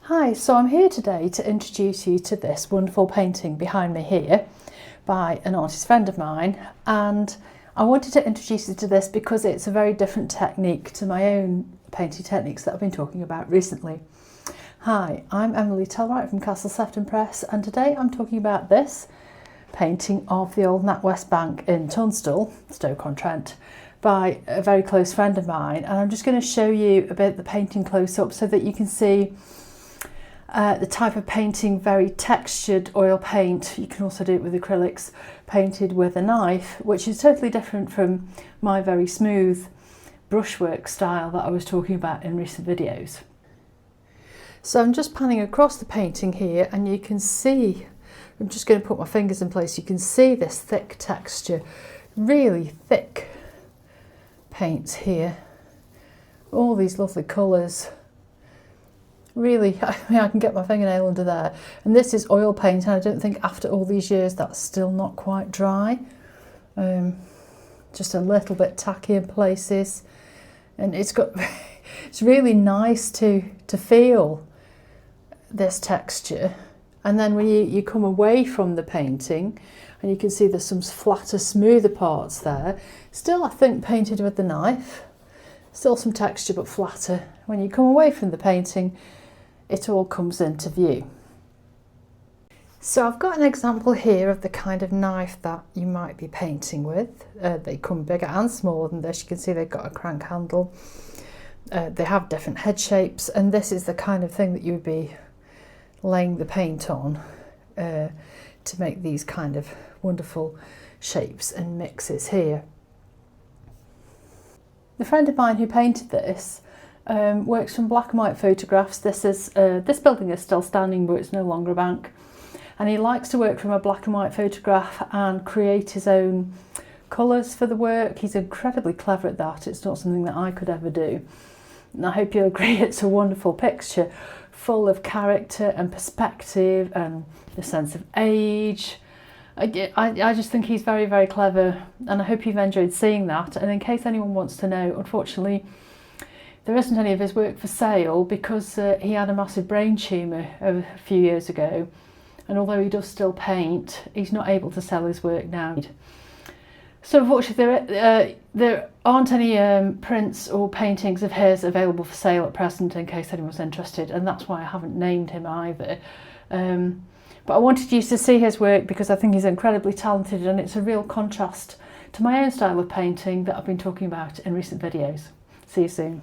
Hi, so I'm here today to introduce you to this wonderful painting behind me here by an artist friend of mine, and I wanted to introduce you to this because it's a very different technique to my own painting techniques that I've been talking about recently. Hi, I'm Emily Tellwright from Castle Sefton Press, and today I'm talking about this painting of the old Nat West Bank in Tunstall, Stoke-on-Trent, by a very close friend of mine, and I'm just going to show you a bit of the painting close up so that you can see the type of painting, very textured oil paint. You can also do it with acrylics, painted with a knife, which is totally different from my very smooth brushwork style that I was talking about in recent videos. So I'm just panning across the painting here, and you can see, I'm just going to put my fingers in place, you can see this thick texture, really thick paints here, all these lovely colours. Really, I mean, I can get my fingernail under there. And this is oil paint, and I don't think after all these years that's still not quite dry. Just a little bit tacky in places. And it's really nice to feel this texture. And then when you come away from the painting, and you can see there's some flatter, smoother parts there. Still, I think, painted with the knife. Still some texture, but flatter. When you come away from the painting, it all comes into view. So I've got an example here of the kind of knife that you might be painting with. They come bigger and smaller than this. You can see they've got a crank handle. They have different head shapes, and this is the kind of thing that you would be laying the paint on to make these kind of wonderful shapes and mixes here. The friend of mine who painted this works from black and white photographs. This building is still standing, but it's no longer a bank. And he likes to work from a black and white photograph and create his own colours for the work. He's incredibly clever at that. It's not something that I could ever do. And I hope you'll agree it's a wonderful picture, full of character and perspective and the sense of age. I just think he's very, very clever, and I hope you've enjoyed seeing that. And in case anyone wants to know, unfortunately, there isn't any of his work for sale because he had a massive brain tumour a few years ago, and although he does still paint, he's not able to sell his work now. So unfortunately there aren't any prints or paintings of his available for sale at present, in case anyone's interested, and that's why I haven't named him either. But I wanted you to see his work because I think he's incredibly talented, and it's a real contrast to my own style of painting that I've been talking about in recent videos. See you soon.